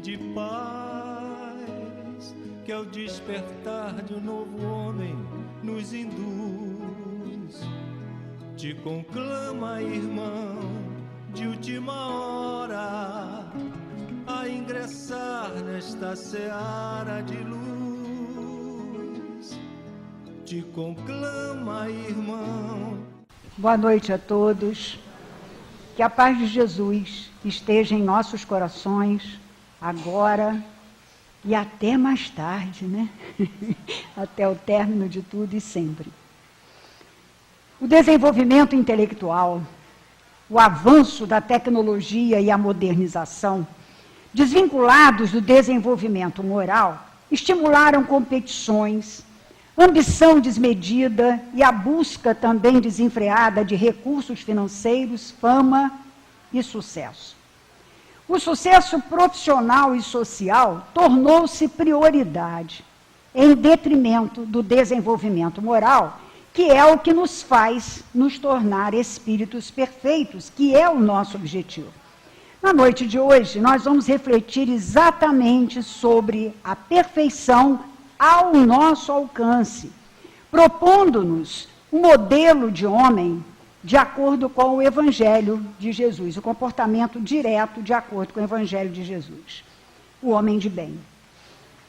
de paz, que ao despertar de um novo homem nos induz. Te conclama, irmão, de última hora, a ingressar nesta seara de luz. Te conclama, irmão. Boa noite a todos. Que a paz de Jesus esteja em nossos corações, agora e até mais tarde, né? Até o término de tudo e sempre. O desenvolvimento intelectual, o avanço da tecnologia e a modernização, desvinculados do desenvolvimento moral, estimularam competições, ambição desmedida e a busca também desenfreada de recursos financeiros, fama e sucesso. O sucesso profissional e social tornou-se prioridade, em detrimento do desenvolvimento moral, que é o que nos faz nos tornar espíritos perfeitos, que é o nosso objetivo. Na noite de hoje, nós vamos refletir exatamente sobre a perfeição ao nosso alcance, propondo-nos um modelo de homem de acordo com o Evangelho de Jesus, o comportamento direto de acordo com o Evangelho de Jesus, o homem de bem.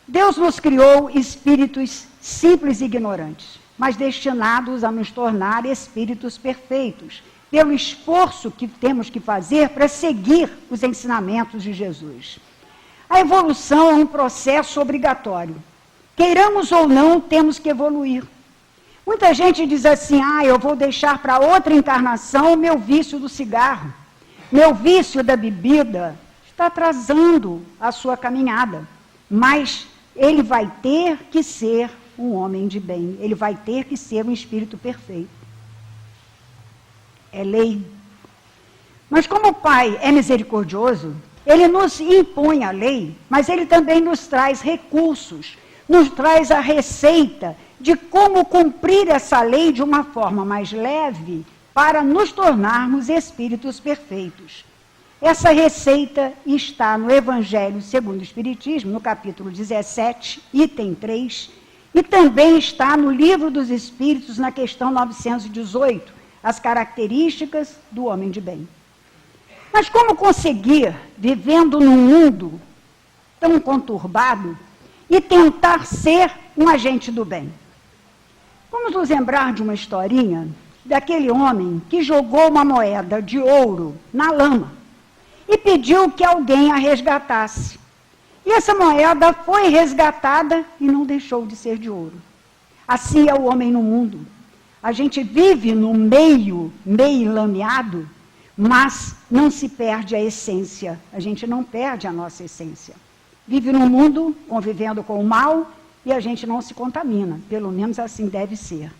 Deus nos criou espíritos simples e ignorantes, mas destinados a nos tornar espíritos perfeitos, pelo esforço que temos que fazer para seguir os ensinamentos de Jesus. A evolução é um processo obrigatório. Queiramos ou não, temos que evoluir. Muita gente diz assim, eu vou deixar para outra encarnação o meu vício do cigarro, meu vício da bebida. Está atrasando a sua caminhada, mas ele vai ter que ser um homem de bem, ele vai ter que ser um espírito perfeito. É lei. Mas como o Pai é misericordioso, ele nos impõe a lei, mas ele também nos traz recursos, nos traz a receita de como cumprir essa lei de uma forma mais leve para nos tornarmos espíritos perfeitos. Essa receita está no Evangelho segundo o Espiritismo, no capítulo 17, item 3, e também está no Livro dos Espíritos, na questão 918, as características do homem de bem. Mas como conseguir, vivendo num mundo tão conturbado, e tentar ser um agente do bem? Vamos nos lembrar de uma historinha daquele homem que jogou uma moeda de ouro na lama e pediu que alguém a resgatasse. E essa moeda foi resgatada e não deixou de ser de ouro. Assim é o homem no mundo. A gente vive no meio lameado, mas não se perde a essência. A gente não perde a nossa essência. Vive no mundo convivendo com o mal e a gente não se contamina. Pelo menos assim deve ser.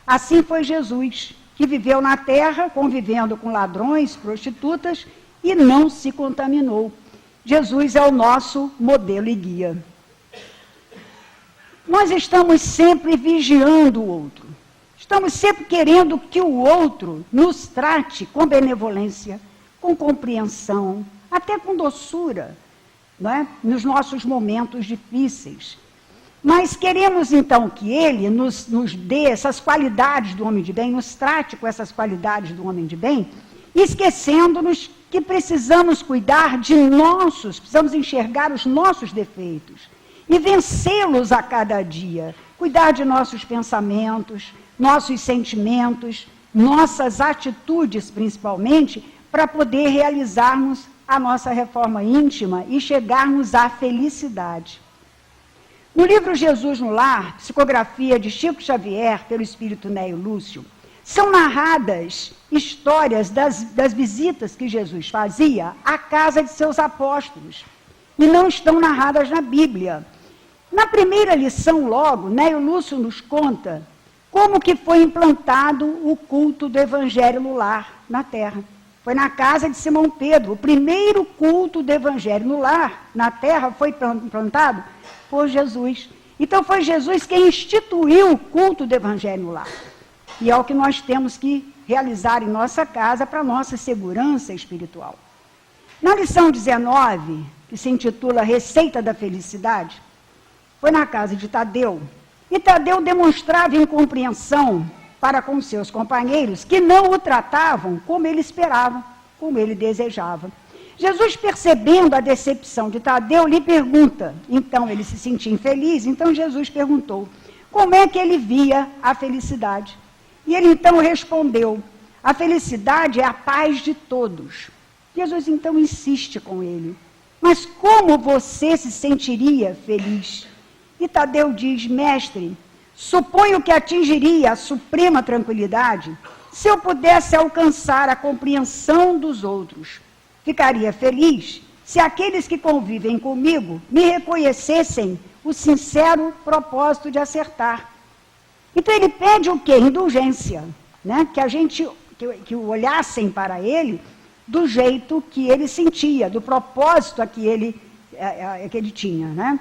Assim foi Jesus, que viveu na terra convivendo com ladrões, prostitutas e não se contaminou. Jesus é o nosso modelo e guia. Nós estamos sempre vigiando o outro. Estamos sempre querendo que o outro nos trate com benevolência, com compreensão, até com doçura, não é? Nos nossos momentos difíceis. Mas queremos então que ele nos dê essas qualidades do homem de bem, nos trate com essas qualidades do homem de bem, esquecendo-nos que precisamos cuidar de precisamos enxergar os nossos defeitos e vencê-los a cada dia, cuidar de nossos pensamentos, nossos sentimentos, nossas atitudes principalmente, para poder realizarmos a nossa reforma íntima e chegarmos à felicidade. No livro Jesus no Lar, psicografia de Chico Xavier, pelo espírito Neio Lúcio, são narradas histórias das visitas que Jesus fazia à casa de seus apóstolos, e não estão narradas na Bíblia. Na primeira lição, logo, Neio Lúcio nos conta como que foi implantado o culto do Evangelho no lar, na terra. Foi na casa de Simão Pedro. O primeiro culto do Evangelho no lar, na terra, foi implantado por Jesus. Então foi Jesus quem instituiu o culto do Evangelho no lar. E é o que nós temos que realizar em nossa casa para nossa segurança espiritual. Na lição 19, que que se intitula Receita da Felicidade, foi na casa de Tadeu. E Tadeu demonstrava incompreensão para com seus companheiros que não o tratavam como ele esperava, como ele desejava. Jesus, percebendo a decepção de Tadeu, lhe pergunta. Então, ele se sentia infeliz, então Jesus perguntou como é que ele via a felicidade. E ele então respondeu: a felicidade é a paz de todos. Jesus então insiste com ele: mas como você se sentiria feliz? E Tadeu diz: mestre, suponho que atingiria a suprema tranquilidade se eu pudesse alcançar a compreensão dos outros. Ficaria feliz se aqueles que convivem comigo me reconhecessem o sincero propósito de acertar. Então ele pede o quê? Indulgência, né? Que olhassem para ele do jeito que ele sentia, do propósito que ele tinha, né?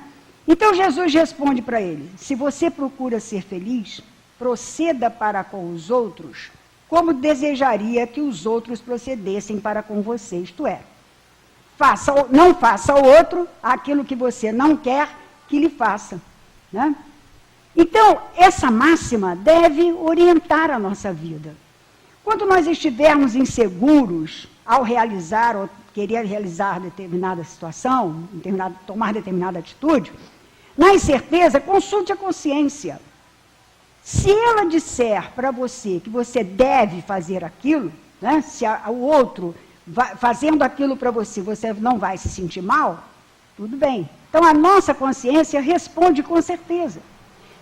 Então Jesus responde para ele: se você procura ser feliz, proceda para com os outros como desejaria que os outros procedessem para com você, isto é, não faça ao outro aquilo que você não quer que lhe faça, né? Então, essa máxima deve orientar a nossa vida. Quando nós estivermos inseguros ao realizar ou querer realizar determinada situação, tomar determinada atitude, na incerteza, consulte a consciência. Se ela disser para você que você deve fazer aquilo, né, se o outro fazendo aquilo para você, você não vai se sentir mal, tudo bem. Então, a nossa consciência responde com certeza.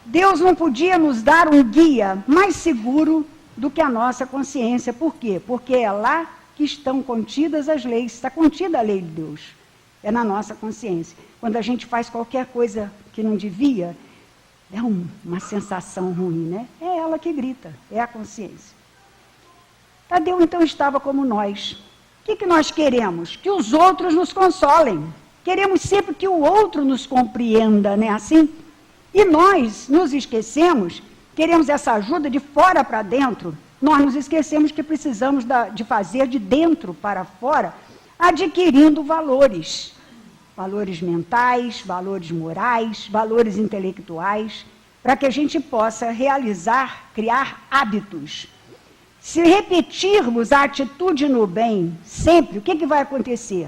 Deus não podia nos dar um guia mais seguro do que a nossa consciência. Por quê? Porque é lá que estão contidas as leis, está contida a lei de Deus. É na nossa consciência. Quando a gente faz qualquer coisa que não devia, é uma sensação ruim, né? É ela que grita, é a consciência. Tadeu, então, estava como nós. O que nós queremos? Que os outros nos consolem. Queremos sempre que o outro nos compreenda, não é assim? E nós nos esquecemos, queremos essa ajuda de fora para dentro, nós nos esquecemos que precisamos de fazer de dentro para fora, adquirindo valores. Valores mentais, valores morais, valores intelectuais, para que a gente possa criar hábitos. Se repetirmos a atitude no bem sempre, o que vai acontecer?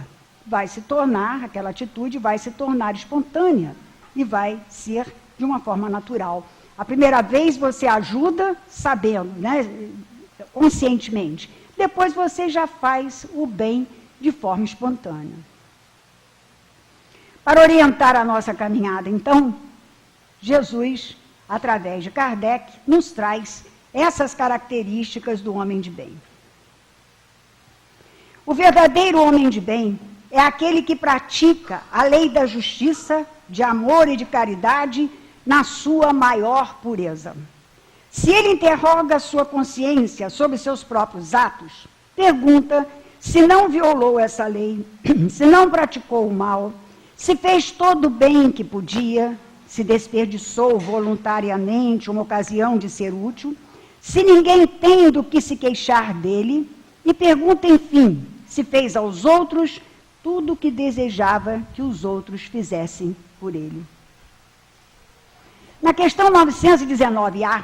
Aquela atitude vai se tornar espontânea e vai ser de uma forma natural. A primeira vez você ajuda sabendo, né, conscientemente. Depois você já faz o bem de forma espontânea. Para orientar a nossa caminhada, então, Jesus, através de Kardec, nos traz essas características do homem de bem. O verdadeiro homem de bem é aquele que pratica a lei da justiça, de amor e de caridade na sua maior pureza. Se ele interroga a sua consciência sobre seus próprios atos, pergunta se não violou essa lei, se não praticou o mal, se fez todo o bem que podia, se desperdiçou voluntariamente uma ocasião de ser útil, se ninguém tem do que se queixar dele, e pergunta, enfim, se fez aos outros tudo o que desejava que os outros fizessem por ele. Na questão 919A,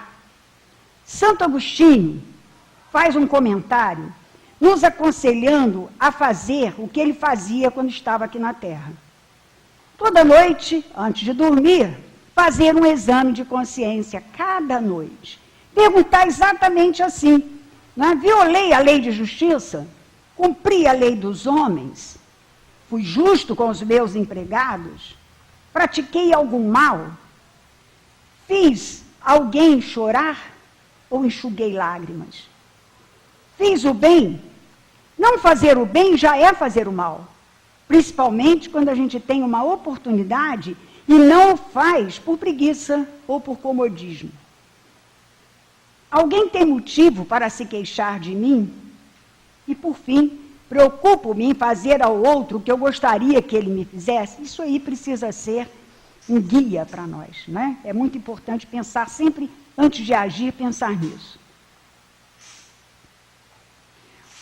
Santo Agostinho faz um comentário nos aconselhando a fazer o que ele fazia quando estava aqui na Terra. Toda noite, antes de dormir, fazer um exame de consciência, cada noite. Perguntar exatamente assim, né? Violei a lei de justiça? Cumpri a lei dos homens? Fui justo com os meus empregados? Pratiquei algum mal? Fiz alguém chorar ou enxuguei lágrimas? Fiz o bem? Não fazer o bem já é fazer o mal. Principalmente quando a gente tem uma oportunidade e não o faz por preguiça ou por comodismo. Alguém tem motivo para se queixar de mim? E, por fim, preocupo-me em fazer ao outro o que eu gostaria que ele me fizesse? Isso aí precisa ser um guia para nós, né? É muito importante pensar sempre, antes de agir, pensar nisso.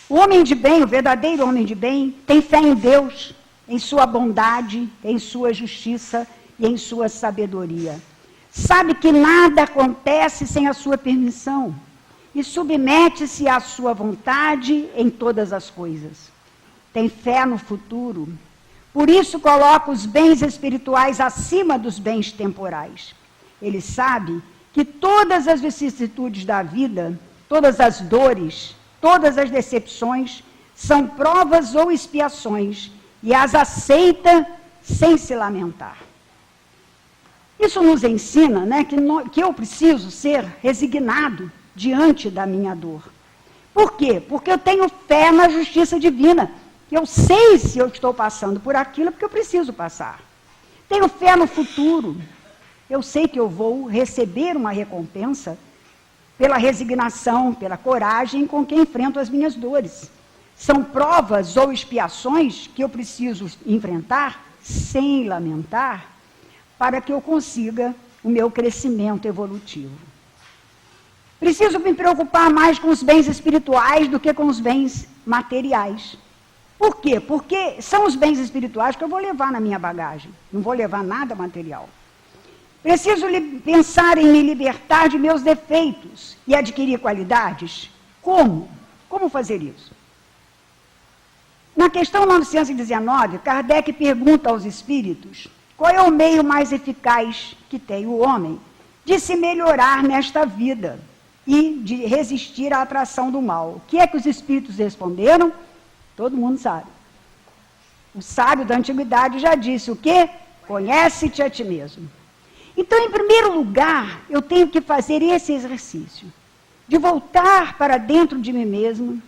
O homem de bem, o verdadeiro homem de bem, tem fé em Deus, em sua bondade, em sua justiça e em sua sabedoria. Sabe que nada acontece sem a sua permissão e submete-se à sua vontade em todas as coisas. Tem fé no futuro, por isso coloca os bens espirituais acima dos bens temporais. Ele sabe que todas as vicissitudes da vida, todas as dores, todas as decepções, são provas ou expiações, e as aceita sem se lamentar. Isso nos ensina, né, que eu preciso ser resignado diante da minha dor. Por quê? Porque eu tenho fé na justiça divina. Eu sei se eu estou passando por aquilo, porque eu preciso passar. Tenho fé no futuro. Eu sei que eu vou receber uma recompensa pela resignação, pela coragem com que enfrento as minhas dores. São provas ou expiações que eu preciso enfrentar sem lamentar, para que eu consiga o meu crescimento evolutivo. Preciso me preocupar mais com os bens espirituais do que com os bens materiais. Por quê? Porque são os bens espirituais que eu vou levar na minha bagagem, não vou levar nada material. Preciso pensar em me libertar de meus defeitos e adquirir qualidades. Como? Como fazer isso? Na questão 919, Kardec pergunta aos espíritos qual é o meio mais eficaz que tem o homem de se melhorar nesta vida e de resistir à atração do mal. O que é que os espíritos responderam? Todo mundo sabe. O sábio da antiguidade já disse o quê? Conhece-te a ti mesmo. Então, em primeiro lugar, eu tenho que fazer esse exercício, de voltar para dentro de mim mesmo,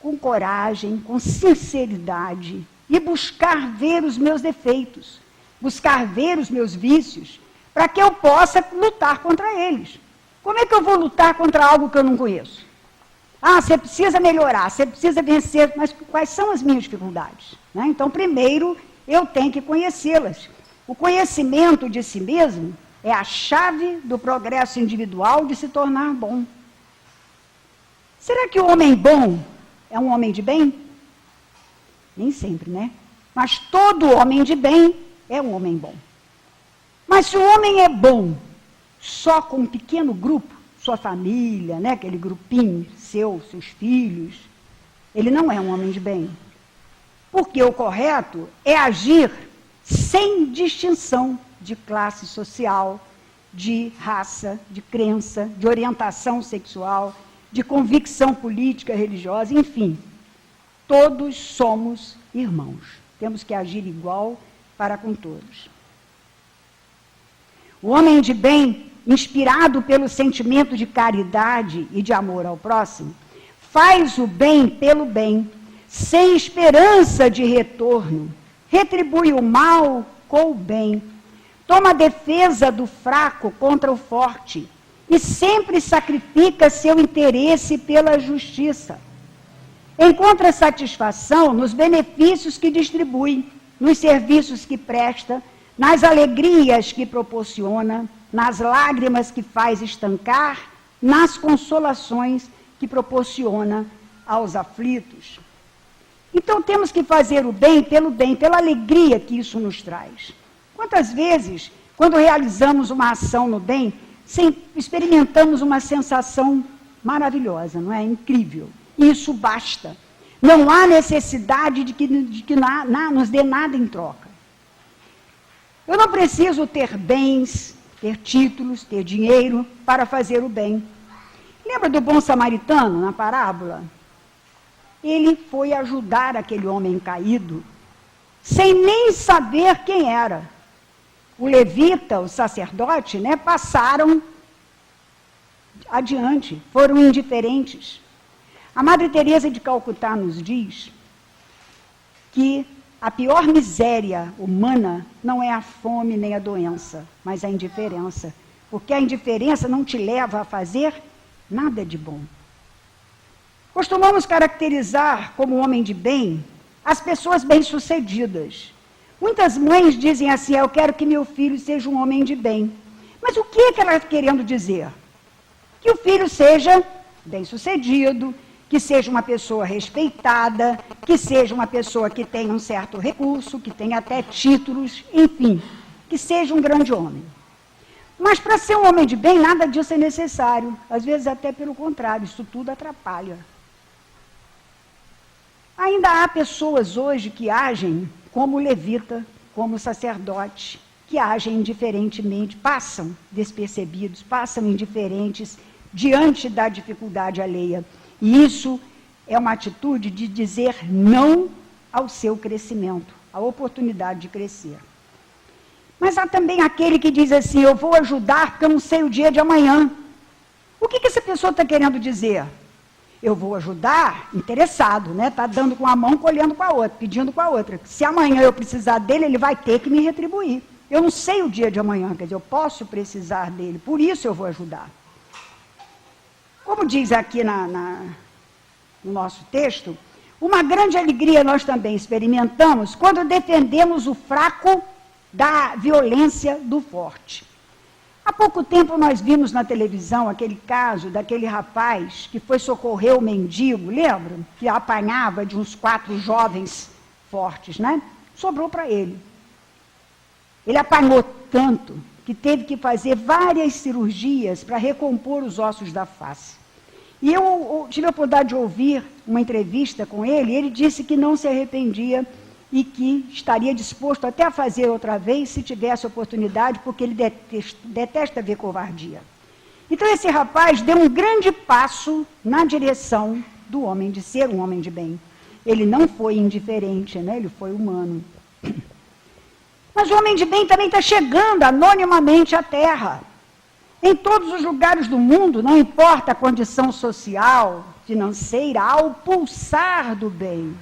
com coragem, com sinceridade, e buscar ver os meus defeitos, buscar ver os meus vícios, para que eu possa lutar contra eles. Como é que eu vou lutar contra algo que eu não conheço? Ah, você precisa melhorar, você precisa vencer, mas quais são as minhas dificuldades? Né? Então, primeiro, eu tenho que conhecê-las. O conhecimento de si mesmo é a chave do progresso individual de se tornar bom. Será que o homem bom é um homem de bem? Nem sempre, né? Mas todo homem de bem é um homem bom. Mas se o homem é bom só com um pequeno grupo, sua família, né, aquele grupinho seu, seus filhos, ele não é um homem de bem. Porque o correto é agir sem distinção de classe social, de raça, de crença, de orientação sexual, de convicção política, religiosa, enfim. Todos somos irmãos. Temos que agir igual para com todos. O homem de bem, inspirado pelo sentimento de caridade e de amor ao próximo, faz o bem pelo bem, sem esperança de retorno, retribui o mal com o bem, toma a defesa do fraco contra o forte e sempre sacrifica seu interesse pela justiça. Encontra satisfação nos benefícios que distribui, nos serviços que presta, nas alegrias que proporciona, nas lágrimas que faz estancar, nas consolações que proporciona aos aflitos. Então, temos que fazer o bem, pela alegria que isso nos traz. Quantas vezes, quando realizamos uma ação no bem, experimentamos uma sensação maravilhosa, não é? Incrível. Isso basta. Não há necessidade de que nos dê nada em troca. Eu não preciso ter bens, ter títulos, ter dinheiro para fazer o bem. Lembra do bom samaritano na parábola? Ele foi ajudar aquele homem caído, sem nem saber quem era. O levita, o sacerdote, né, passaram adiante, foram indiferentes. A Madre Teresa de Calcutá nos diz que a pior miséria humana não é a fome nem a doença, mas a indiferença. Porque a indiferença não te leva a fazer nada de bom. Costumamos caracterizar como homem de bem as pessoas bem-sucedidas. Muitas mães dizem assim, eu quero que meu filho seja um homem de bem. Mas o que ela está querendo dizer? Que o filho seja bem-sucedido, que seja uma pessoa respeitada, que seja uma pessoa que tenha um certo recurso, que tenha até títulos, enfim, que seja um grande homem. Mas para ser um homem de bem, nada disso é necessário. Às vezes até pelo contrário, isso tudo atrapalha. Ainda há pessoas hoje que agem como levita, como sacerdote, que agem indiferentemente, passam despercebidos, passam indiferentes diante da dificuldade alheia. E isso é uma atitude de dizer não ao seu crescimento, à oportunidade de crescer. Mas há também aquele que diz assim, eu vou ajudar porque eu não sei o dia de amanhã. O que essa pessoa está querendo dizer? Eu vou ajudar, interessado, né? Está dando com a mão, colhendo com a outra, pedindo com a outra. Se amanhã eu precisar dele, ele vai ter que me retribuir. Eu não sei o dia de amanhã, quer dizer, eu posso precisar dele, por isso eu vou ajudar. Como diz aqui no nosso texto, uma grande alegria nós também experimentamos quando defendemos o fraco da violência do forte. Há pouco tempo nós vimos na televisão aquele caso daquele rapaz que foi socorrer o mendigo, lembram? Que apanhava de uns 4 jovens fortes, né? Sobrou para ele. Ele apanhou tanto que teve que fazer várias cirurgias para recompor os ossos da face. E eu tive a oportunidade de ouvir uma entrevista com ele, e ele disse que não se arrependia e que estaria disposto até a fazer outra vez se tivesse oportunidade, porque ele detesta ver covardia. Então esse rapaz deu um grande passo na direção do homem, de ser um homem de bem. Ele não foi indiferente, né? Ele foi humano. Mas o homem de bem também está chegando anonimamente à Terra. Em todos os lugares do mundo, não importa a condição social, financeira, há o pulsar do bem.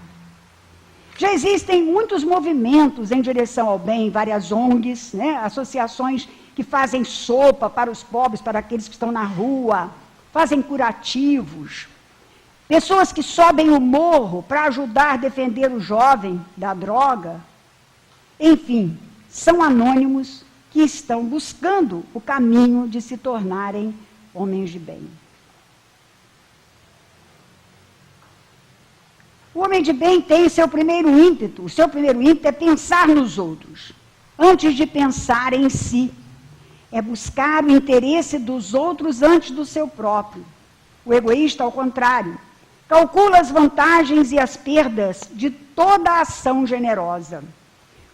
Já existem muitos movimentos em direção ao bem, várias ONGs, né? Associações que fazem sopa para os pobres, para aqueles que estão na rua, fazem curativos. Pessoas que sobem o morro para ajudar a defender o jovem da droga. Enfim, são anônimos que estão buscando o caminho de se tornarem homens de bem. O homem de bem tem seu primeiro ímpeto. O seu primeiro ímpeto é pensar nos outros, antes de pensar em si. É buscar o interesse dos outros antes do seu próprio. O egoísta, ao contrário, calcula as vantagens e as perdas de toda a ação generosa.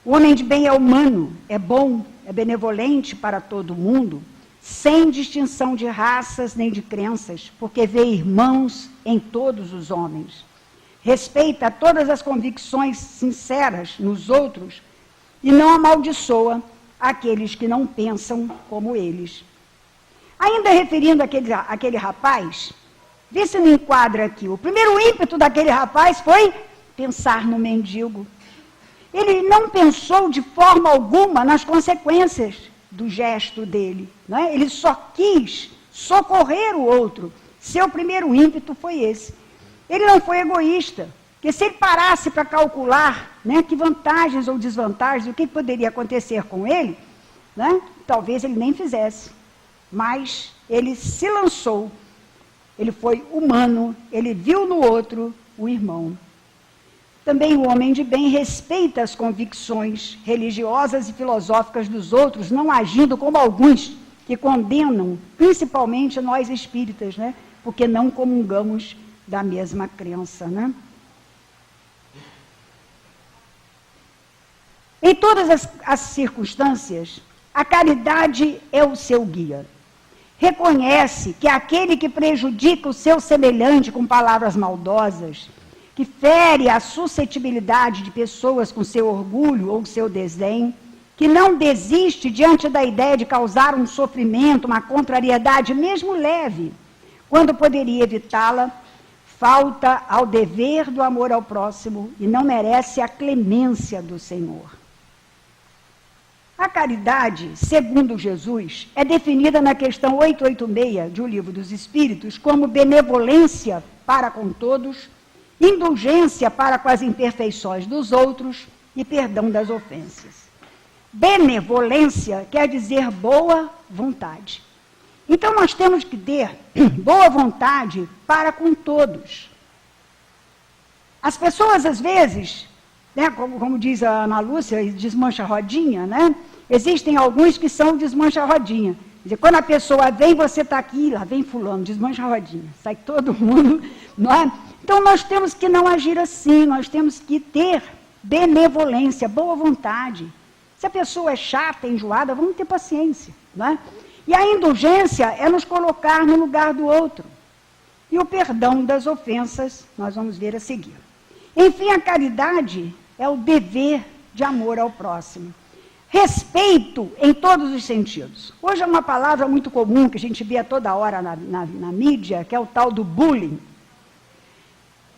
O homem de bem é humano, é bom, é benevolente para todo mundo, sem distinção de raças nem de crenças, porque vê irmãos em todos os homens. Respeita todas as convicções sinceras nos outros e não amaldiçoa aqueles que não pensam como eles. Ainda referindo àquele rapaz, vê se não enquadra aqui. O primeiro ímpeto daquele rapaz foi pensar no mendigo. Ele não pensou de forma alguma nas consequências do gesto dele, né? Ele só quis socorrer o outro. Seu primeiro ímpeto foi esse. Ele não foi egoísta, porque se ele parasse para calcular, né, que vantagens ou desvantagens, o que poderia acontecer com ele, né, talvez ele nem fizesse. Mas ele se lançou, ele foi humano, ele viu no outro o irmão. Também o homem de bem respeita as convicções religiosas e filosóficas dos outros, não agindo como alguns que condenam, principalmente nós espíritas, né, porque não comungamos da mesma crença, né? Em todas as circunstâncias, a caridade é o seu guia. Reconhece que aquele que prejudica o seu semelhante com palavras maldosas, que fere a suscetibilidade de pessoas com seu orgulho ou seu desdém, que não desiste diante da ideia de causar um sofrimento, uma contrariedade, mesmo leve, quando poderia evitá-la, falta ao dever do amor ao próximo e não merece a clemência do Senhor. A caridade, segundo Jesus, é definida na questão 886 de O Livro dos Espíritos como benevolência para com todos, indulgência para com as imperfeições dos outros e perdão das ofensas. Benevolência quer dizer boa vontade. Então nós temos que ter boa vontade para com todos, As pessoas, às vezes, né, como diz a Ana Lúcia, desmancha a rodinha, né? Existem alguns que são desmancha a rodinha. Quer dizer, quando a pessoa vem, você está aqui, lá vem fulano, desmancha a rodinha. Sai todo mundo, não é? Então, nós temos que não agir assim, nós temos que ter benevolência, boa vontade. Se a pessoa é chata, enjoada, vamos ter paciência, não é? E a indulgência é nos colocar no lugar do outro. E o perdão das ofensas, nós vamos ver a seguir. Enfim, a caridade é o dever de amor ao próximo. Respeito em todos os sentidos. Hoje é uma palavra muito comum, que a gente vê a toda hora na mídia, que é o tal do bullying.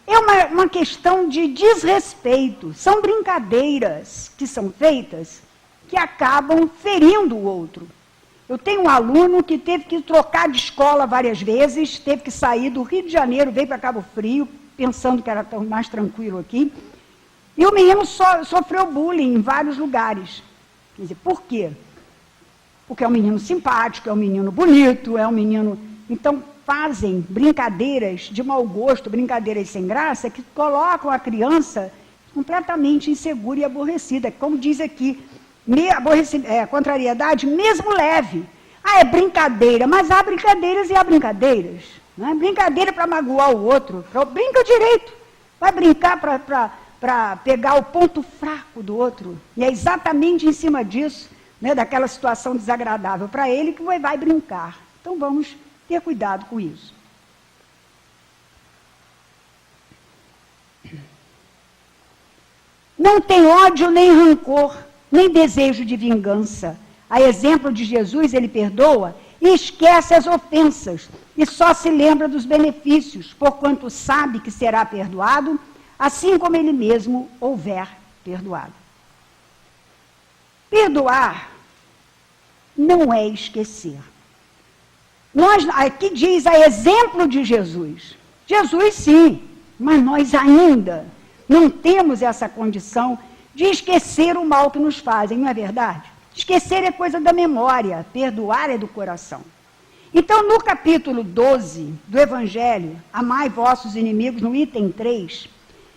É uma questão de desrespeito. São brincadeiras que são feitas que acabam ferindo o outro. Eu tenho um aluno que teve que trocar de escola várias vezes, teve que sair do Rio de Janeiro, veio para Cabo Frio, pensando que era tão mais tranquilo aqui, e o menino sofreu bullying em vários lugares. Quer dizer, por quê? Porque é um menino simpático, é um menino bonito, é um menino... Então, fazem brincadeiras de mau gosto, brincadeiras sem graça, que colocam a criança completamente insegura e aborrecida. Como diz aqui, contrariedade mesmo leve. Ah, é brincadeira, mas há brincadeiras e há brincadeiras. Não é brincadeira para magoar o outro. Brinca direito. Vai brincar para pegar o ponto fraco do outro. E é exatamente em cima disso, né, daquela situação desagradável para ele, que vai brincar. Então vamos ter cuidado com isso. Não tem ódio nem rancor, nem desejo de vingança. A exemplo de Jesus, ele perdoa e esquece as ofensas, e só se lembra dos benefícios, porquanto sabe que será perdoado, assim como ele mesmo houver perdoado. Perdoar não é esquecer. Aqui diz a exemplo de Jesus. Jesus sim, mas nós ainda não temos essa condição de esquecer o mal que nos fazem, não é verdade? Esquecer é coisa da memória, perdoar é do coração. Então, no capítulo 12 do Evangelho, Amai vossos inimigos, no item 3,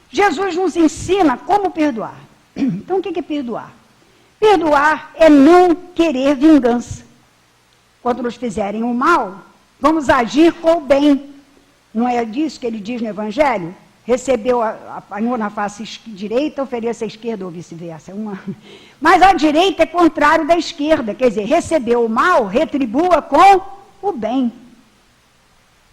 Jesus nos ensina como perdoar. Então, o que é perdoar? Perdoar é não querer vingança. Quando nos fizerem o mal, vamos agir com o bem. Não é disso que ele diz no Evangelho? Recebeu, apanhou na face direita, ofereça à esquerda ou vice-versa. Mas a direita é contrário da esquerda, quer dizer, recebeu o mal, retribua com o bem.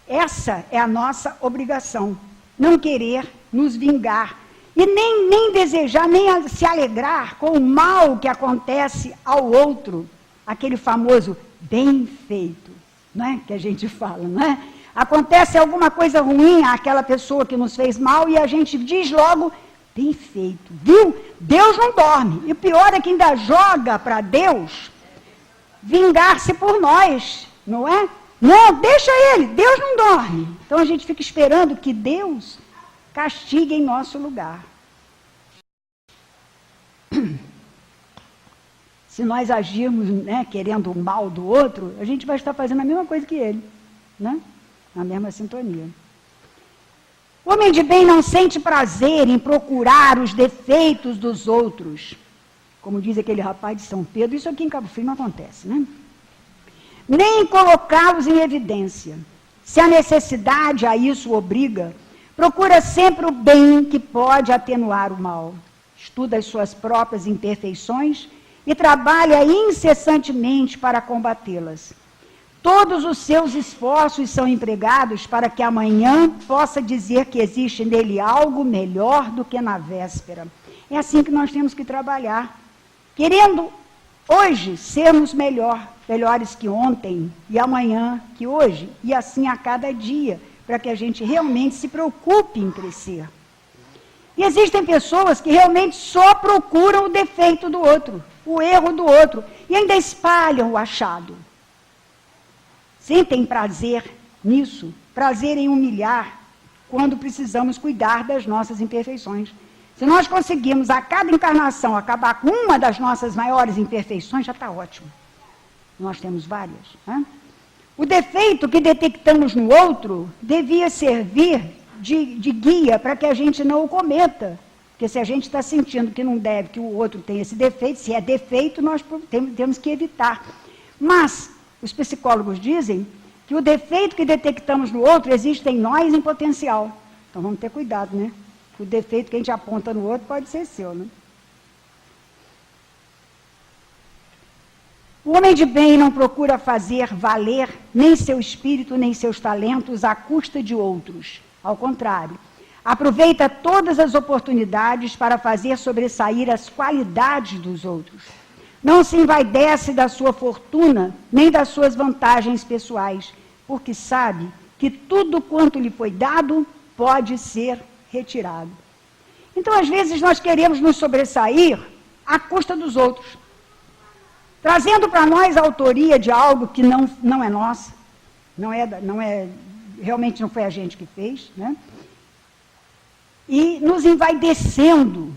Essa é a nossa obrigação, não querer nos vingar. E nem desejar, nem se alegrar com o mal que acontece ao outro. Aquele famoso bem feito, não é? Que a gente fala, não é? Acontece alguma coisa ruim àquela pessoa que nos fez mal e a gente diz logo, bem feito, viu? Deus não dorme. E o pior é que ainda joga para Deus vingar-se por nós, não é? Não, deixa ele, Deus não dorme. Então a gente fica esperando que Deus castigue em nosso lugar. Se nós agirmos, né, querendo o mal do outro, a gente vai estar fazendo a mesma coisa que ele, né? Na mesma sintonia. O homem de bem não sente prazer em procurar os defeitos dos outros. Como diz aquele rapaz de São Pedro, isso aqui em Cabo Frio não acontece, né? Nem em colocá-los em evidência. Se a necessidade a isso obriga, procura sempre o bem que pode atenuar o mal. Estuda as suas próprias imperfeições e trabalha incessantemente para combatê-las. Todos os seus esforços são empregados para que amanhã possa dizer que existe nele algo melhor do que na véspera. É assim que nós temos que trabalhar, querendo hoje sermos melhores que ontem e amanhã que hoje, e assim a cada dia, para que a gente realmente se preocupe em crescer. E existem pessoas que realmente só procuram o defeito do outro, o erro do outro, e ainda espalham o achado. Sentem prazer nisso, prazer em humilhar, quando precisamos cuidar das nossas imperfeições. Se nós conseguirmos a cada encarnação acabar com uma das nossas maiores imperfeições, já está ótimo. Nós temos várias, né? O defeito que detectamos no outro devia servir de guia para que a gente não o cometa. Porque se a gente está sentindo que não deve, que o outro tem esse defeito, se é defeito, nós temos que evitar. Mas os psicólogos dizem que o defeito que detectamos no outro existe em nós em potencial. Então vamos ter cuidado, né? O defeito que a gente aponta no outro pode ser seu, né? O homem de bem não procura fazer valer nem seu espírito, nem seus talentos à custa de outros. Ao contrário, aproveita todas as oportunidades para fazer sobressair as qualidades dos outros. Não se envaidece da sua fortuna, nem das suas vantagens pessoais, porque sabe que tudo quanto lhe foi dado pode ser retirado. Então, às vezes, nós queremos nos sobressair à custa dos outros, trazendo para nós a autoria de algo que não é nossa, realmente não foi a gente que fez, né? E nos envaidecendo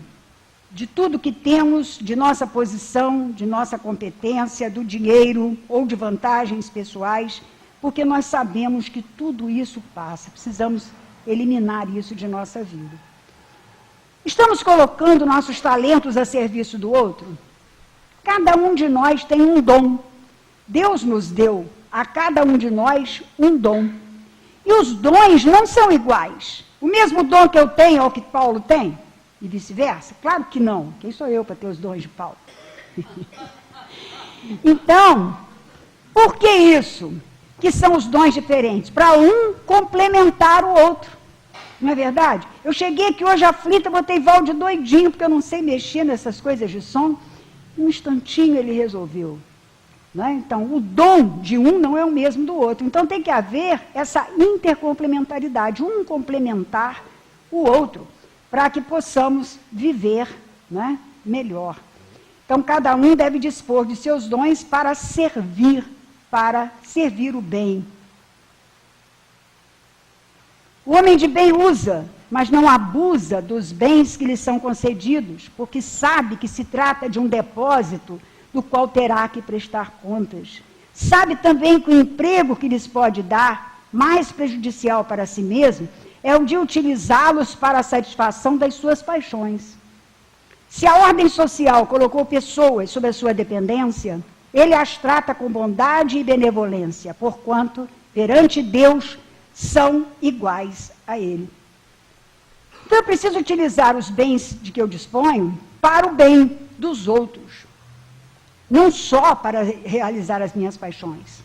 de tudo que temos, de nossa posição, de nossa competência, do dinheiro ou de vantagens pessoais, porque nós sabemos que tudo isso passa, precisamos eliminar isso de nossa vida. Estamos colocando nossos talentos a serviço do outro? Cada um de nós tem um dom. Deus nos deu a cada um de nós um dom. E os dons não são iguais. O mesmo dom que eu tenho é o que Paulo tem? E vice-versa? Claro que não. Quem sou eu para ter os dons de Paulo? Então, por que isso? Que são os dons diferentes? Para um complementar o outro. Não é verdade? Eu cheguei aqui hoje aflita, botei Valde doidinho, porque eu não sei mexer nessas coisas de som. Um instantinho ele resolveu. Né? Então, o dom de um não é o mesmo do outro. Então, tem que haver essa intercomplementaridade, um complementar o outro, para que possamos viver, né, melhor. Então, cada um deve dispor de seus dons para servir o bem. O homem de bem usa, mas não abusa dos bens que lhe são concedidos, porque sabe que se trata de um depósito do qual terá que prestar contas. Sabe também que o emprego que lhes pode dar, mais prejudicial para si mesmo, é o de utilizá-los para a satisfação das suas paixões. Se a ordem social colocou pessoas sob a sua dependência, ele as trata com bondade e benevolência, porquanto, perante Deus, são iguais a ele. Então, eu preciso utilizar os bens de que eu disponho para o bem dos outros, não só para realizar as minhas paixões.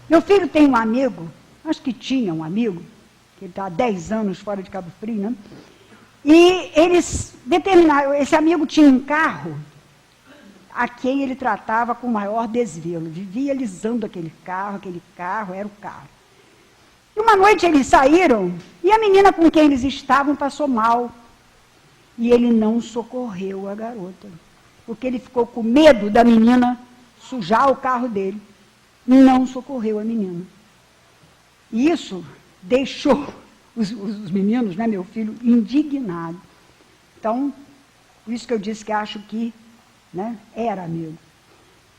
Meu filho tem um amigo, acho que tinha um amigo, que ele está há 10 anos fora de Cabo Frio, né? E eles determinaram, esse amigo tinha um carro a quem ele tratava com o maior desvelo, vivia lisando aquele carro era o carro. E uma noite eles saíram, e a menina com quem eles estavam passou mal. E ele não socorreu a garota, porque ele ficou com medo da menina sujar o carro dele. Não socorreu a menina. E isso deixou os meninos, né, meu filho, indignados. Então, por isso que eu disse que acho que, né, era amigo.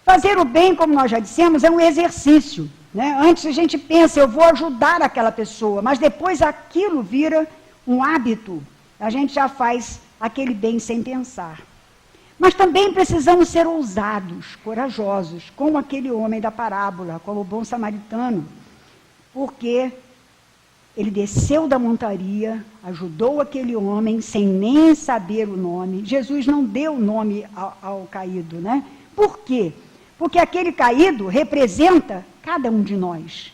Fazer o bem, como nós já dissemos, é um exercício. Né? Antes a gente pensa, eu vou ajudar aquela pessoa, mas depois aquilo vira um hábito. A gente já faz aquele bem sem pensar. Mas também precisamos ser ousados, corajosos, como aquele homem da parábola, como o bom samaritano, porque ele desceu da montaria, ajudou aquele homem sem nem saber o nome. Jesus não deu nome ao caído, né? Por quê? Porque aquele caído representa cada um de nós.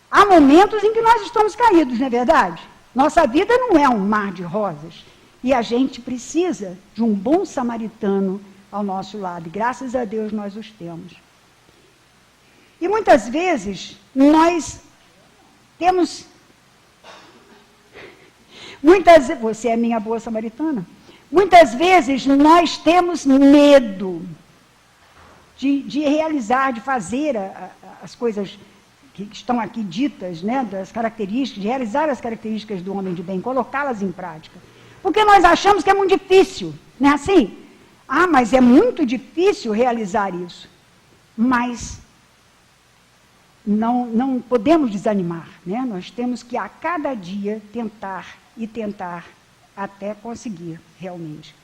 Há momentos em que nós estamos caídos, não é verdade? Nossa vida não é um mar de rosas. E a gente precisa de um bom samaritano ao nosso lado. E graças a Deus nós os temos. E muitas vezes nós temos... Você é minha boa samaritana. Muitas vezes nós temos medo de realizar, de fazer as coisas que estão aqui ditas, né, das características, de realizar as características do homem de bem, colocá-las em prática. Porque nós achamos que é muito difícil, não é assim? Ah, mas é muito difícil realizar isso. Mas não podemos desanimar, né? Nós temos que a cada dia tentar e tentar até conseguir realmente.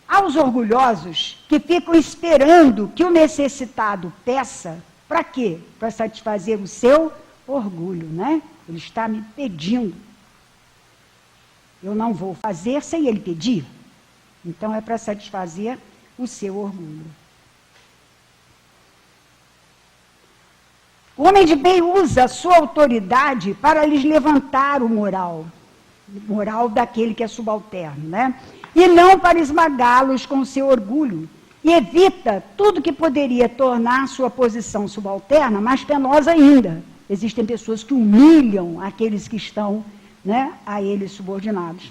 Aos orgulhosos que ficam esperando que o necessitado peça, para quê? Para satisfazer o seu orgulho, né? Ele está me pedindo. Eu não vou fazer sem ele pedir. Então é para satisfazer o seu orgulho. O homem de bem usa a sua autoridade para lhes levantar o moral daquele que é subalterno, né? E não para esmagá-los com o seu orgulho. E evita tudo que poderia tornar sua posição subalterna mais penosa ainda. Existem pessoas que humilham aqueles que estão, né, a eles subordinados.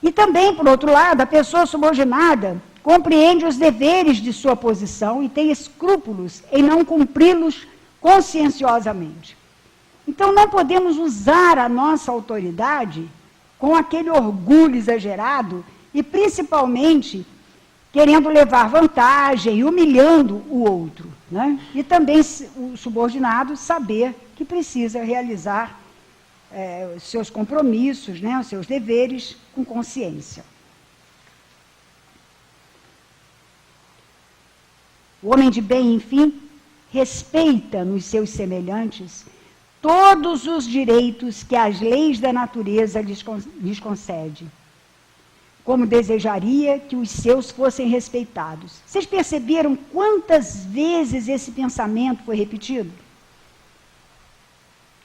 E também, por outro lado, a pessoa subordinada compreende os deveres de sua posição e tem escrúpulos em não cumpri-los conscienciosamente. Então, não podemos usar a nossa autoridade com aquele orgulho exagerado e, principalmente, querendo levar vantagem e humilhando o outro, né? E também o subordinado saber que precisa realizar os seus compromissos, né, os seus deveres com consciência. O homem de bem, enfim, respeita nos seus semelhantes todos os direitos que as leis da natureza lhes concede, como desejaria que os seus fossem respeitados. Vocês perceberam quantas vezes esse pensamento foi repetido?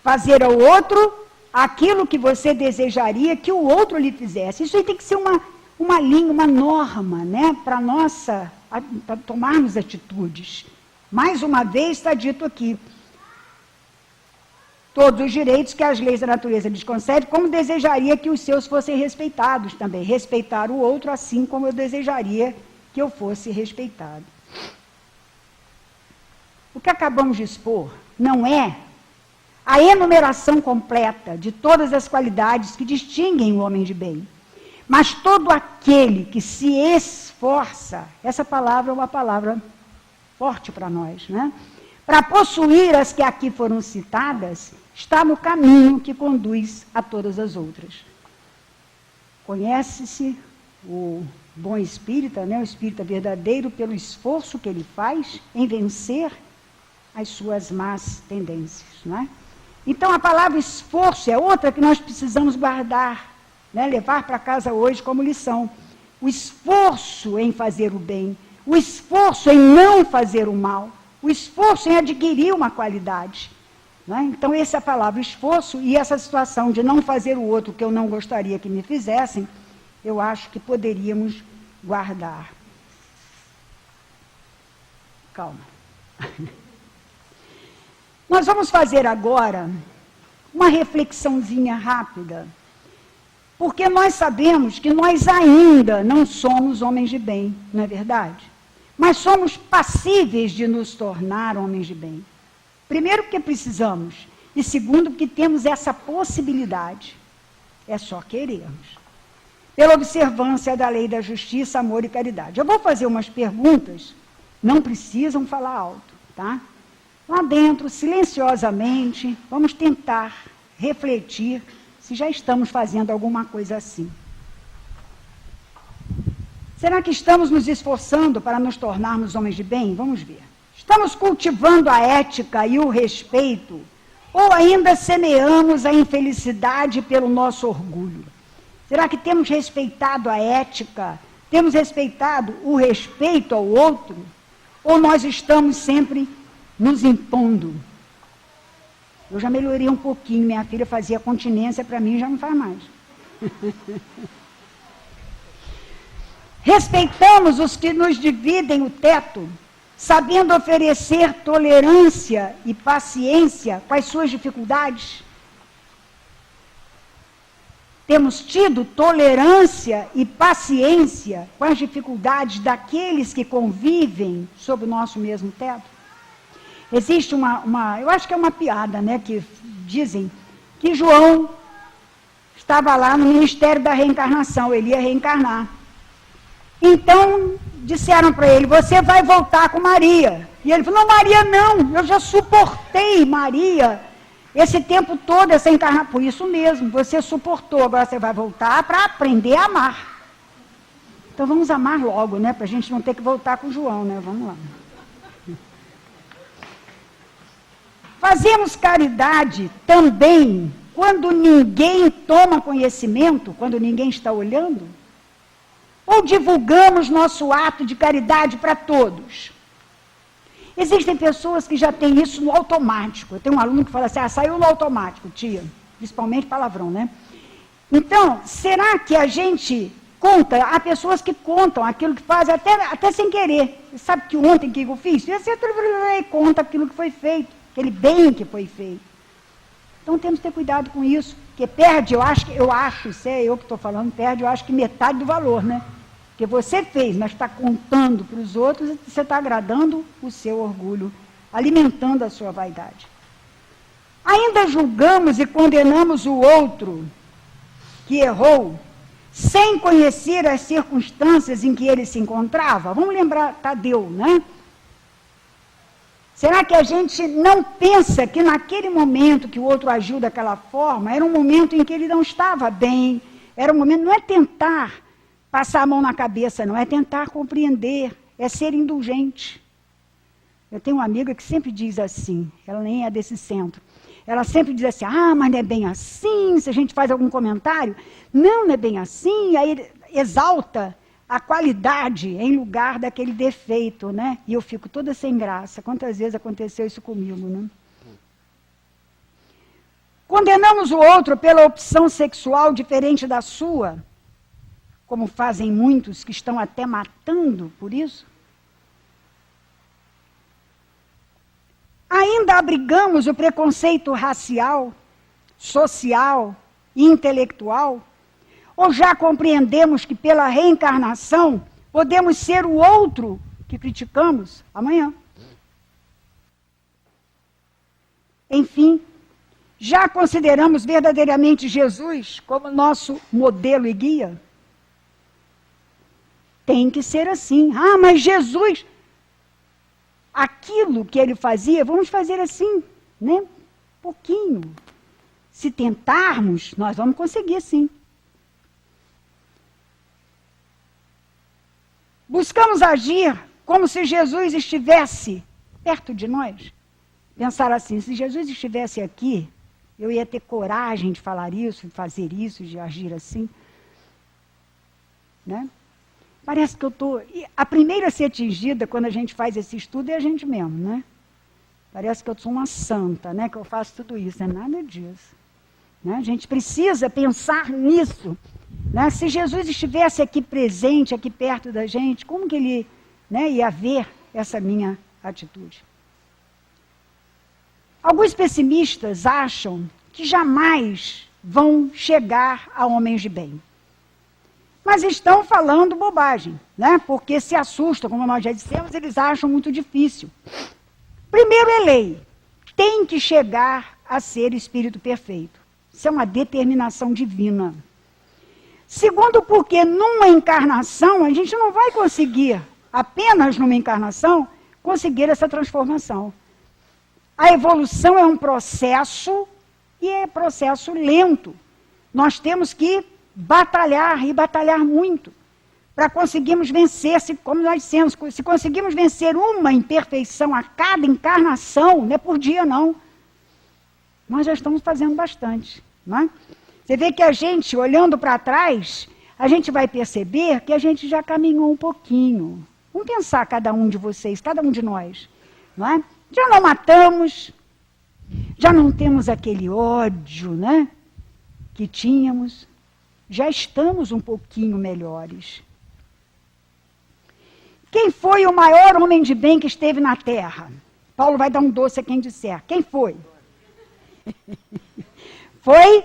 Fazer ao outro aquilo que você desejaria que o outro lhe fizesse. Isso aí tem que ser uma linha, uma norma, né, para tomarmos atitudes. Mais uma vez está dito aqui, todos os direitos que as leis da natureza lhes concedem, como desejaria que os seus fossem respeitados também. Respeitar o outro assim como eu desejaria que eu fosse respeitado. O que acabamos de expor não é a enumeração completa de todas as qualidades que distinguem o homem de bem, mas todo aquele que se esforça, essa palavra é uma palavra forte para nós, né? Para possuir as que aqui foram citadas, está no caminho que conduz a todas as outras. Conhece-se o bom espírita, né? O espírita verdadeiro, pelo esforço que ele faz em vencer as suas más tendências, né? Então, a palavra esforço é outra que nós precisamos guardar, né? Levar para casa hoje como lição. O esforço em fazer o bem, o esforço em não fazer o mal, o esforço em adquirir uma qualidade, né? Então, essa é a palavra esforço, e essa situação de não fazer o outro que eu não gostaria que me fizessem, eu acho que poderíamos guardar. Calma. Nós vamos fazer agora uma reflexãozinha rápida, porque nós sabemos que nós ainda não somos homens de bem, não é verdade? Mas somos passíveis de nos tornar homens de bem. Primeiro, porque precisamos, e segundo, porque temos essa possibilidade. É só querermos. Pela observância da lei da justiça, amor e caridade. Eu vou fazer umas perguntas, não precisam falar alto, tá? Lá dentro, silenciosamente, vamos tentar refletir se já estamos fazendo alguma coisa assim. Será que estamos nos esforçando para nos tornarmos homens de bem? Vamos ver. Estamos cultivando a ética e o respeito, ou ainda semeamos a infelicidade pelo nosso orgulho? Será que temos respeitado a ética? Temos respeitado o respeito ao outro? Ou nós estamos sempre nos impondo? Eu já melhorei um pouquinho, minha filha fazia continência, para mim já não faz mais. Respeitamos os que nos dividem o teto, sabendo oferecer tolerância e paciência com as suas dificuldades? Temos tido tolerância e paciência com as dificuldades daqueles que convivem sob o nosso mesmo teto? Existe eu acho que é uma piada, né, que dizem que João estava lá no ministério da reencarnação, ele ia reencarnar. Então, disseram para ele, você vai voltar com Maria. E ele falou, não, Maria não, eu já suportei Maria esse tempo todo, essa encarnação. Por isso mesmo, você suportou, agora você vai voltar para aprender a amar. Então vamos amar logo, né? Para a gente não ter que voltar com João, né? Vamos lá. Fazemos caridade também quando ninguém toma conhecimento, quando ninguém está olhando? Ou divulgamos nosso ato de caridade para todos? Existem pessoas que já têm isso no automático. Eu tenho um aluno que fala assim, saiu no automático, tia. Principalmente palavrão, né? Então, será que a gente conta? Há pessoas que contam aquilo que fazem até sem querer. Você sabe que ontem o que eu fiz? E conta aquilo que foi feito, aquele bem que foi feito. Então temos que ter cuidado com isso, porque perde, eu acho, isso é eu que estou falando, perde, eu acho que metade do valor, né? Porque você fez, mas está contando para os outros, você está agradando o seu orgulho, alimentando a sua vaidade. Ainda julgamos e condenamos o outro que errou, sem conhecer as circunstâncias em que ele se encontrava. Vamos lembrar Tadeu, né? Será que a gente não pensa que naquele momento que o outro agiu daquela forma, era um momento em que ele não estava bem, era um momento, não é tentar passar a mão na cabeça, não, é tentar compreender, é ser indulgente. Eu tenho uma amiga que sempre diz assim, ela nem é desse centro, ela sempre diz assim, mas não é bem assim, se a gente faz algum comentário, não é bem assim, aí exalta a qualidade em lugar daquele defeito, né? E eu fico toda sem graça. Quantas vezes aconteceu isso comigo, né? Condenamos o outro pela opção sexual diferente da sua, como fazem muitos que estão até matando por isso. Ainda abrigamos o preconceito racial, social e intelectual, ou já compreendemos que pela reencarnação podemos ser o outro que criticamos amanhã? Enfim, já consideramos verdadeiramente Jesus como nosso modelo e guia? Tem que ser assim. Mas Jesus, aquilo que ele fazia, vamos fazer assim, né? Pouquinho. Se tentarmos, nós vamos conseguir sim. Buscamos agir como se Jesus estivesse perto de nós. Pensar assim, se Jesus estivesse aqui, eu ia ter coragem de falar isso, de fazer isso, de agir assim. Né? Parece que eu estou... A primeira a ser atingida quando a gente faz esse estudo é a gente mesmo, né? Parece que eu sou uma santa, né? Que eu faço tudo isso. Não é nada disso. Né? A gente precisa pensar nisso. Né? Se Jesus estivesse aqui presente, aqui perto da gente, como que ele, né, ia ver essa minha atitude? Alguns pessimistas acham que jamais vão chegar a homens de bem. Mas estão falando bobagem, né? Porque se assustam, como nós já dissemos, eles acham muito difícil. Primeiro é lei, tem que chegar a ser espírito perfeito. Isso é uma determinação divina. Segundo, porque numa encarnação, a gente não vai conseguir, apenas numa encarnação, conseguir essa transformação. A evolução é um processo, e é processo lento. Nós temos que batalhar, e batalhar muito, para conseguirmos vencer, como nós dissemos, se conseguirmos vencer uma imperfeição a cada encarnação, não é por dia não, nós já estamos fazendo bastante, não é? Você vê que a gente, olhando para trás, a gente vai perceber que a gente já caminhou um pouquinho. Vamos pensar cada um de vocês, cada um de nós, não é? Já não matamos, já não temos aquele ódio, né, que tínhamos, já estamos um pouquinho melhores. Quem foi o maior homem de bem que esteve na Terra? Paulo vai dar um doce a quem disser. Quem foi? Foi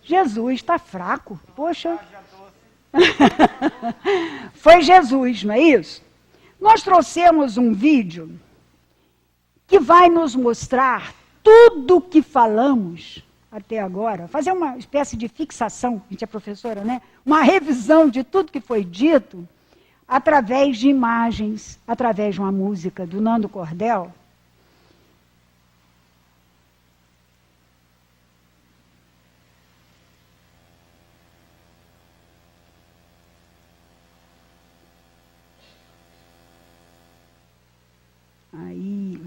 Jesus. Está fraco. Poxa. Foi Jesus, não é isso? Nós trouxemos um vídeo que vai nos mostrar tudo o que falamos até agora, fazer uma espécie de fixação, a gente é professora, né? Uma revisão de tudo que foi dito, através de imagens, através de uma música do Nando Cordel. Aí...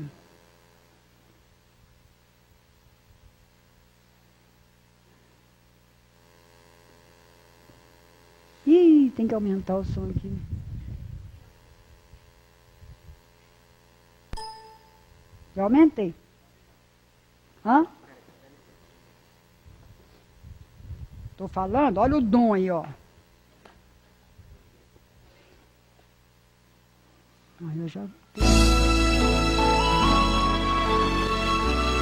Ih, tem que aumentar o som aqui. Já aumentei. Hã? Tô falando? Olha o dom aí, ó. Eu já...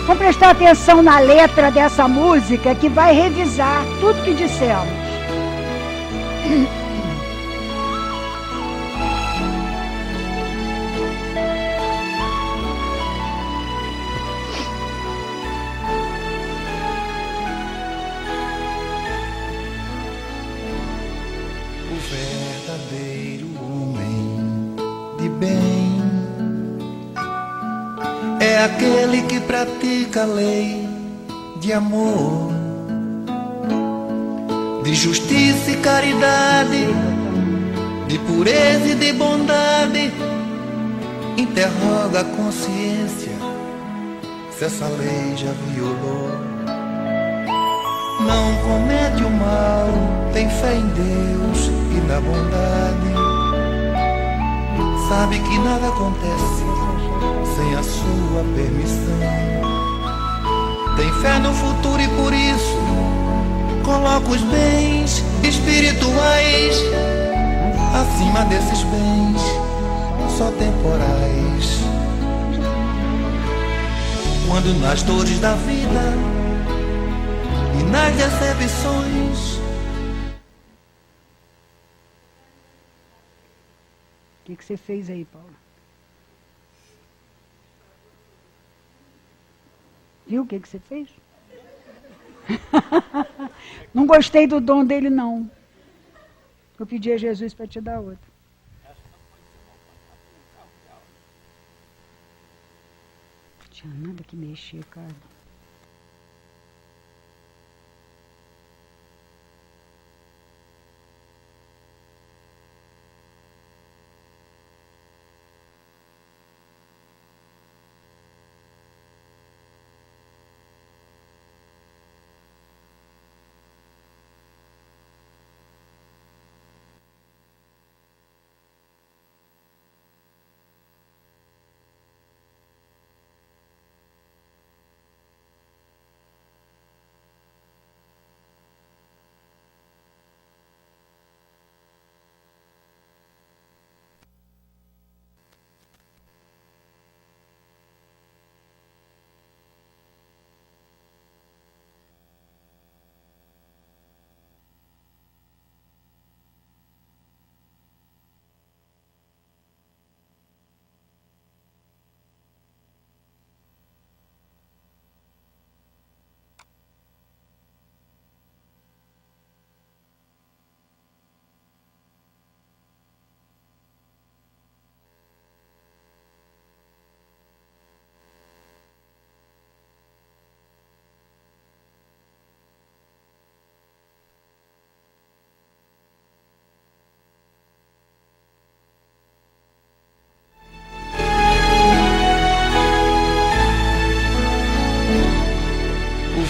Vamos prestar atenção na letra dessa música que vai revisar tudo que dissemos. O verdadeiro homem de bem é aquele que pratica a lei de amor, de justiça e caridade, de pureza e de bondade. Interroga a consciência se essa lei já violou. Não comete o mal, tem fé em Deus e na bondade. Sabe que nada acontece sem a sua permissão. Tem fé no futuro e por isso coloca os bens espirituais acima desses bens só temporais. Quando nas dores da vida e nas decepções. O que você fez aí, Paula? Viu o que você fez? Não gostei do dom dele, não. Eu pedi a Jesus para te dar outro. Não tinha nada que mexer, cara.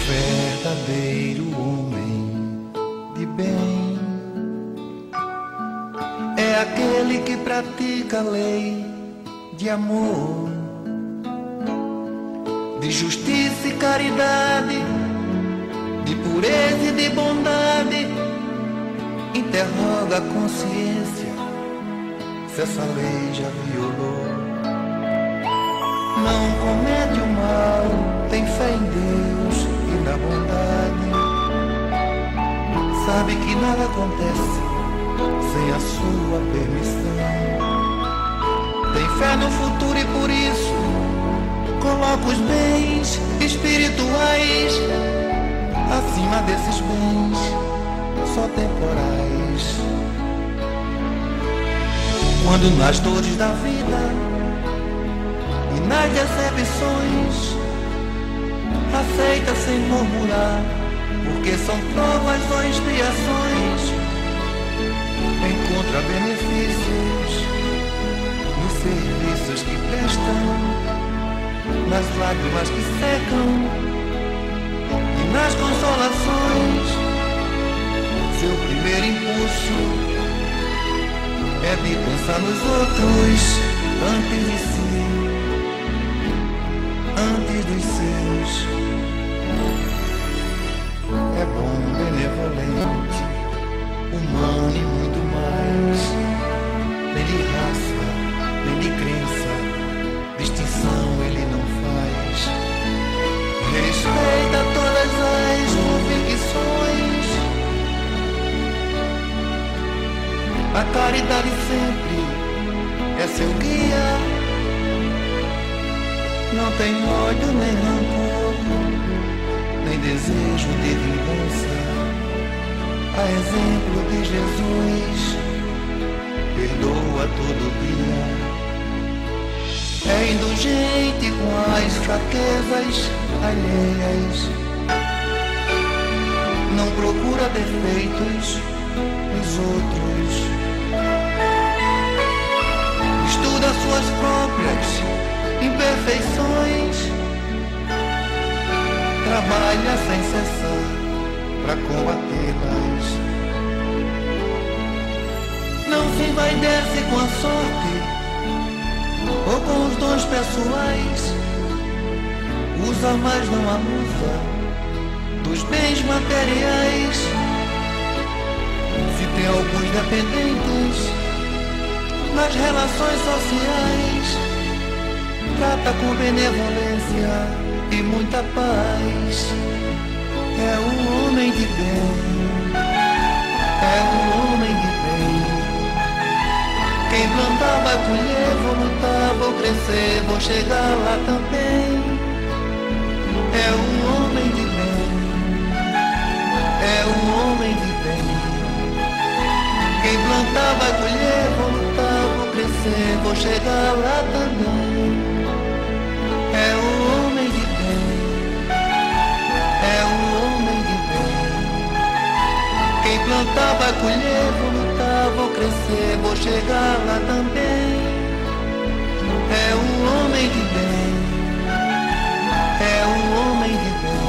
Verdadeiro homem de bem é aquele que pratica a lei de amor, de justiça e caridade, de pureza e de bondade. Interroga a consciência se essa lei já violou. Não comete o mal, tem fé em Deus e na bondade. Sabe que nada acontece sem a sua permissão. Tem fé no futuro e por isso coloca os bens espirituais acima desses bens só temporais. Quando nas dores da vida e nas decepções aceita sem murmurar, porque são provas ou expiações. Encontra benefícios nos serviços que prestam, nas lágrimas que secam e nas consolações. Seu primeiro impulso é de pensar nos outros antes de si, antes dos seus. É bom, benevolente, humano e muito mais. Nem de raça, nem de crença, distinção ele não faz. Respeita todas as convicções. A caridade sempre é seu guia. Não tem ódio nem rancor, nem desejo de vingança. A exemplo de Jesus, perdoa todo dia. É indulgente com as fraquezas alheias. Não procura defeitos nos outros. Estuda suas próprias imperfeições. Trabalha sem cessar para combatê-las. Não se envaidece com a sorte ou com os dons pessoais. Usa, mas não abusa dos bens materiais. Se tem alguns dependentes nas relações sociais, trata com benevolência e muita paz. É um homem de bem, é um homem de bem. Quem plantar vai colher, vou lutar, vou crescer, vou chegar lá também. É um homem de bem, é um homem de bem. Quem plantar vai colher, vou lutar, vou crescer, vou chegar lá também. É um homem de bem, é um homem de bem. Quem plantar vai colher, vou lutar, vou crescer, vou chegar lá também. É um homem de bem, é um homem de bem.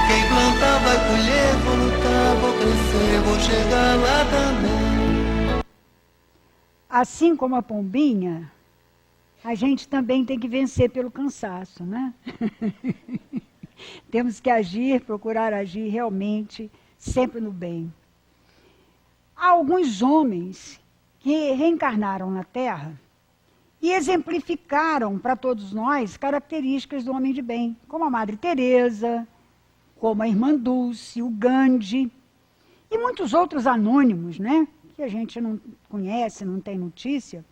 Quem plantar vai colher, vou lutar, vou crescer, vou chegar lá também. Assim como a pombinha, a gente também tem que vencer pelo cansaço, né? Temos que agir, procurar agir realmente, sempre no bem. Há alguns homens que reencarnaram na Terra e exemplificaram para todos nós características do homem de bem, como a Madre Teresa, como a Irmã Dulce, o Gandhi e muitos outros anônimos, né? Que a gente não conhece, não tem notícia,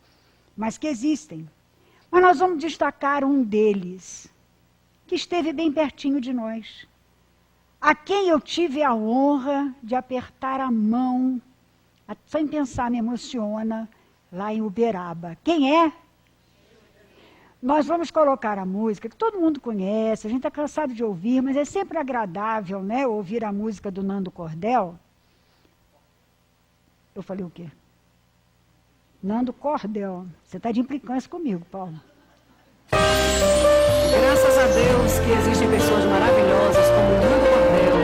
mas que existem. Mas nós vamos destacar um deles, que esteve bem pertinho de nós, a quem eu tive a honra de apertar a mão, só em pensar me emociona, lá em Uberaba. Quem é? Nós vamos colocar a música, que todo mundo conhece, a gente está cansado de ouvir, mas é sempre agradável, né, ouvir a música do Nando Cordel. Eu falei o quê? Nando Cordel. Você está de implicância comigo, Paulo. Graças a Deus que existem pessoas maravilhosas como Nando Cordel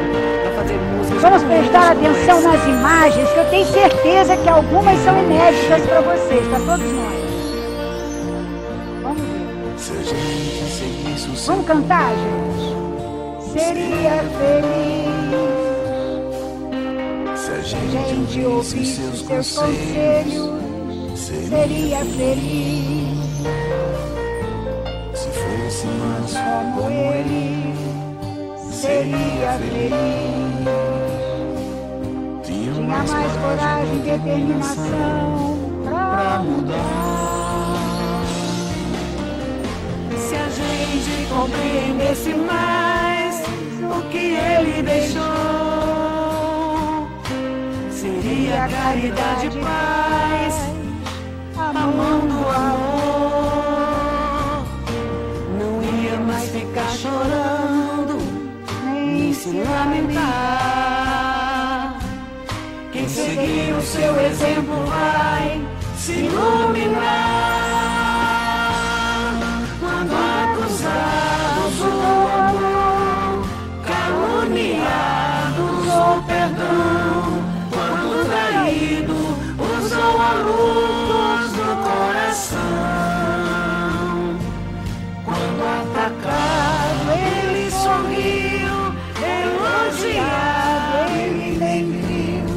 para fazer músicas. Vamos prestar atenção nas imagens, que eu tenho certeza que algumas são inéditas para vocês, para todos nós. Vamos ver. Vamos cantar, gente? Seria feliz se a gente ouvisse os seus conselhos. Seria feliz se fosse mais como ele. Seria feliz. Tinha mais coragem e determinação pra mudar. Se a gente compreendesse mais o que ele deixou, seria caridade e paz mão do amor. Não ia mais ficar chorando, nem se lamentar. Quem seguir o seu exemplo vai se iluminar. Quando acusados o amor, caluniados o perdão, quando traído usou a luz do coração. Quando atacado ele sorriu, elogiado ele nem viu.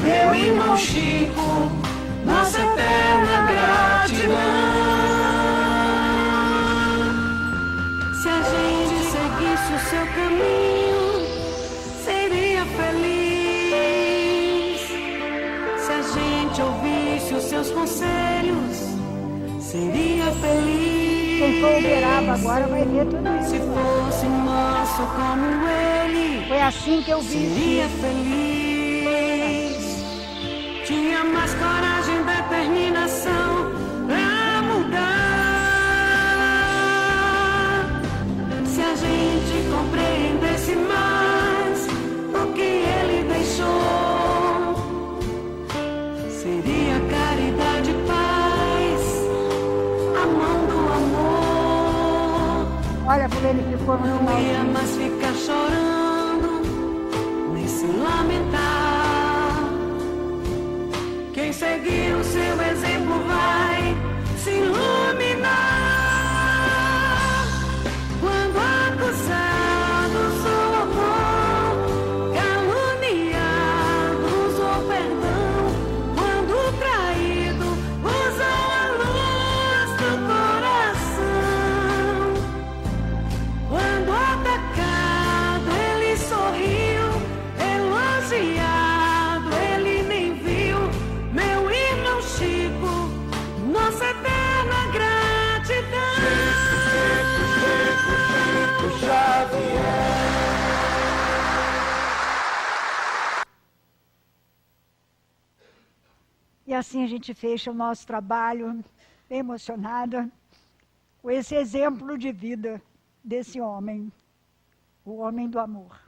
Meu irmão Chico, nossa eterna gratidão. Se a gente seguisse o seu caminho, seria feliz. Se a gente ouvisse os seus conselhos, seria feliz. Quem for Uberaba agora vai ver tudo isso. Se fosse manso como ele, Foi assim que eu vi. seria feliz. Tinha mais coragem e determinação pra mudar. Se a gente compreendesse mais o que ele deixou, seria caridade e paz, a mão do amor. Olha como ele ficou no Não final. ia mais ficar chorando, nem se lamentar. Quem seguir o seu exemplo vai se iluminar. Quando acusados o amor, caluniados o perdão, quando traído usou a luz do coração. Quando atacado ele sorriu, elogiado ele nem viu. Meu irmão Chico, nossa eterna gratidão. Chico Xavier. E assim a gente fecha o nosso trabalho, bem emocionada, com esse exemplo de vida desse homem, o homem do amor.